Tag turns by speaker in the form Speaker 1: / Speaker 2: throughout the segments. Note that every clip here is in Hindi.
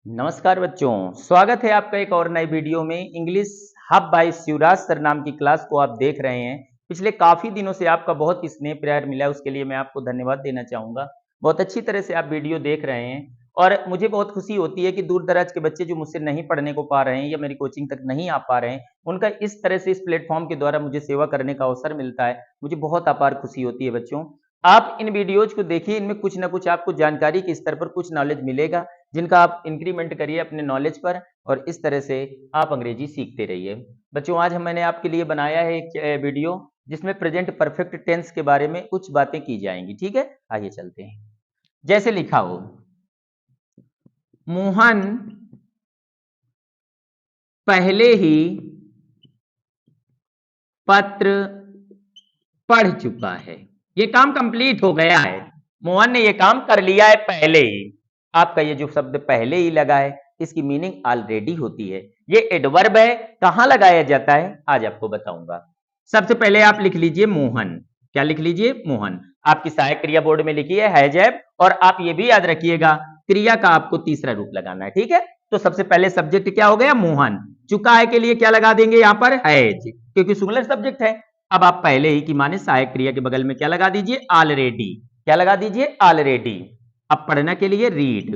Speaker 1: नमस्कार बच्चों, स्वागत है आपका एक और नई वीडियो में। English hub by Shivraj sir नाम की क्लास को आप देख रहे हैं। पिछले काफ़ी दिनों से आपका बहुत ही स्नेह प्यार मिला है, उसके लिए मैं आपको धन्यवाद देना चाहूँगा। बहुत अच्छी तरह से आप वीडियो देख रहे हैं और मुझे बहुत खुशी होती है कि दूर-दराज के बच्चे जो मुझसे नहीं पढ़ने को पा रहे हैं या मेरी कोचिंग तक नहीं आ पा रहे हैं, उनका इस तरह से इस प्लेटफ़ॉर्म के द्वारा मुझे सेवा करने का अवसर मिलता है। मुझे बहुत अपार खुशी होती है बच्चों। आप इन वीडियोज़ को देखिए, इनमें कुछ न कुछ आपको जानकारी के स्तर पर कुछ नॉलेज मिलेगा, जिनका आप इंक्रीमेंट करिए अपने नॉलेज पर और इस तरह से आप अंग्रेजी सीखते रहिए। बच्चों, आज मैंने आपके लिए बनाया है एक वीडियो जिसमें प्रेजेंट परफेक्ट टेंस के बारे में कुछ बातें की जाएंगी। ठीक है, आइए चलते हैं। जैसे लिखा हो, मोहन पहले ही पत्र पढ़ चुका है। ये काम कंप्लीट हो गया है। मोहन ने ये काम कर लिया है पहले ही। आपका ये जो शब्द पहले ही लगा है, इसकी मीनिंग ऑलरेडी होती है। ये एडवर्ब है। कहां लगाया जाता है आज आपको बताऊंगा। सबसे पहले आप लिख लीजिए मोहन। क्या लिख लीजिए? मोहन। आपकी सहायक क्रिया बोर्ड में लिखी है हैज हैव, और आप ये भी याद रखिएगा क्रिया का आपको तीसरा रूप लगाना है। ठीक है, तो सबसे पहले सब्जेक्ट क्या हो गया? मोहन। चुका है के लिए क्या लगा देंगे यहां पर? हैज, क्योंकि सिंगुलर सब्जेक्ट है। अब आप पहले ही की माने सहायक क्रिया के बगल में क्या लगा दीजिए? ऑलरेडी। क्या लगा दीजिए? ऑलरेडी। अब पढ़ना के लिए रीड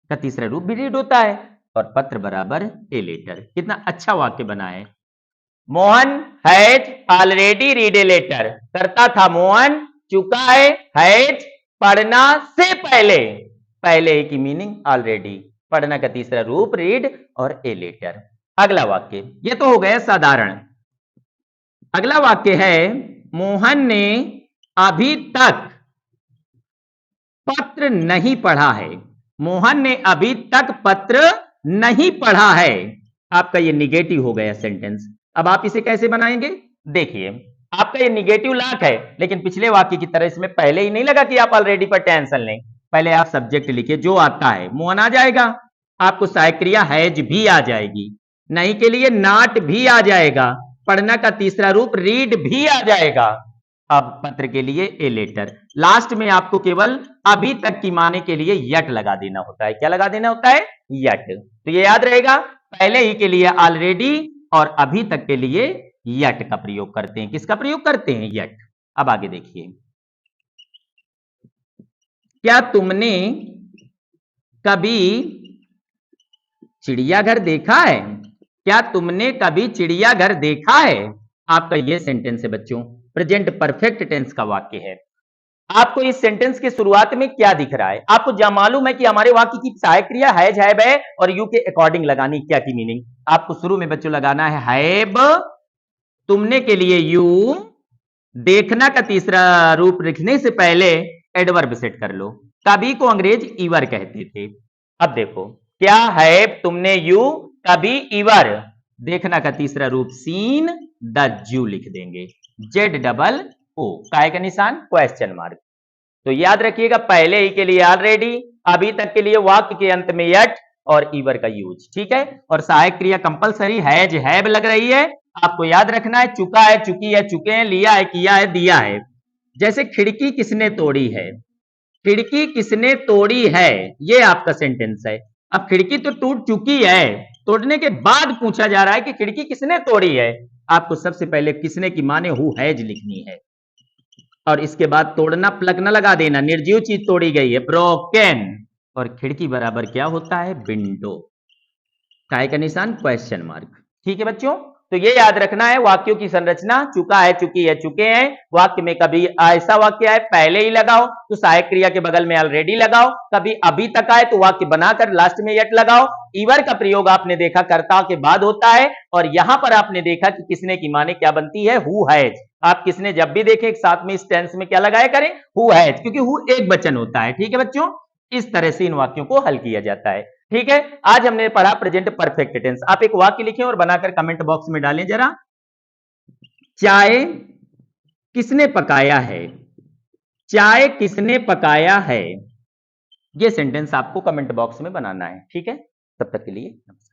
Speaker 1: का तीसरा रूप भी रीड होता है, और पत्र बराबर ए लेटर। कितना अच्छा वाक्य बना है। Mohan has already read a letter. करता था मोहन, चुका है हैज पढ़ना से पहले। पहले की मीनिंग ऑलरेडी, पढ़ना का तीसरा रूप रीड और ए लेटर। अगला वाक्य, ये तो हो गया साधारण। अगला वाक्य है मोहन ने अभी तक पत्र नहीं पढ़ा है। मोहन ने अभी तक पत्र नहीं पढ़ा है। आपका ये निगेटिव हो गया सेंटेंस। अब आप इसे कैसे बनाएंगे? देखिए, आपका ये निगेटिव लाख है, लेकिन पिछले वाक्य की तरह इसमें पहले ही नहीं लगा कि आप ऑलरेडी पर टेंशन लें। पहले आप सब्जेक्ट लिखिए, जो आता है मोहन आ जाएगा, आपको सहायक क्रिया हैज भी आ जाएगी, नहीं के लिए नॉट भी आ जाएगा, पढ़ना का तीसरा रूप रीड भी आ जाएगा। अब पत्र के लिए ए लेटर। लास्ट में आपको केवल अभी तक की माने के लिए यट लगा देना होता है। क्या लगा देना होता है? यट। तो ये याद रहेगा, पहले ही के लिए ऑलरेडी और अभी तक के लिए यट का प्रयोग करते हैं। किसका प्रयोग करते हैं? यट। अब आगे देखिए, क्या तुमने कभी चिड़ियाघर देखा है? क्या तुमने कभी चिड़ियाघर देखा है? आपका यह सेंटेंस है बच्चों, प्रेजेंट परफेक्ट टेंस का वाक्य है। आपको इस सेंटेंस के शुरुआत में क्या दिख रहा है? आपको जब मालूम है कि हमारे वाक्य की सहायक क्रिया हैज हैव है और यू के अकॉर्डिंग लगानी। क्या की मीनिंग? आपको शुरू में बच्चों लगाना है हैव, तुमने के लिए यू, देखना का तीसरा रूप लिखने से पहले एडवर्ब सेट कर लो। कभी को अंग्रेज ईवर कहते थे। अब देखो, क्या है तुमने यू, कभी ईवर, देखना का तीसरा रूप सीन, द जू लिख देंगे, जेड डबल ओ, काय का निशान क्वेश्चन मार्क। तो याद रखिएगा, पहले ही के लिए ऑलरेडी, अभी तक के लिए वाक्य के अंत में यट और ईवर का यूज। ठीक है, और सहायक क्रिया कंपलसरी हैज हैव लग रही है। आपको याद रखना है, चुका है, चुकी है, चुके हैं, लिया है, किया है, दिया है। जैसे खिड़की किसने तोड़ी है? खिड़की किसने तोड़ी है, ये आपका सेंटेंस है। अब खिड़की तो टूट चुकी है, तोड़ने के बाद पूछा जा रहा है कि खिड़की किसने तोड़ी है। आपको सबसे पहले किसने की माने हु हैज लिखनी है, और इसके बाद तोड़ना प्लग न लगा देना, निर्जीव चीज तोड़ी गई है, ब्रोकन। और खिड़की बराबर क्या होता है? विंडो, काय का निशान क्वेश्चन मार्क। ठीक है बच्चों, तो ये याद रखना है वाक्यों की संरचना। चुका है, चुकी है, चुके हैं। वाक्य में कभी ऐसा वाक्य है पहले ही लगाओ तो सहायक क्रिया के बगल में ऑलरेडी लगाओ, कभी अभी तक आए तो वाक्य बनाकर लास्ट में यट लगाओ। ईवर का प्रयोग आपने देखा कर्ता के बाद होता है, और यहां पर आपने देखा कि किसने की माने क्या बनती है? Who has. आप किसने जब भी देखें साथ में इस टेंस में क्या लगाया करें? हु हैज, क्योंकि हु एक वचन होता है। ठीक है बच्चों, इस तरह से इन वाक्यों को हल किया जाता है। ठीक है, आज हमने पढ़ा प्रेजेंट परफेक्ट टेंस। आप एक वाक्य लिखें और बनाकर कमेंट बॉक्स में डालें जरा। चाय किसने पकाया है? चाय किसने पकाया है? यह सेंटेंस आपको कमेंट बॉक्स में बनाना है। ठीक है, तब तक के लिए नमस्कार।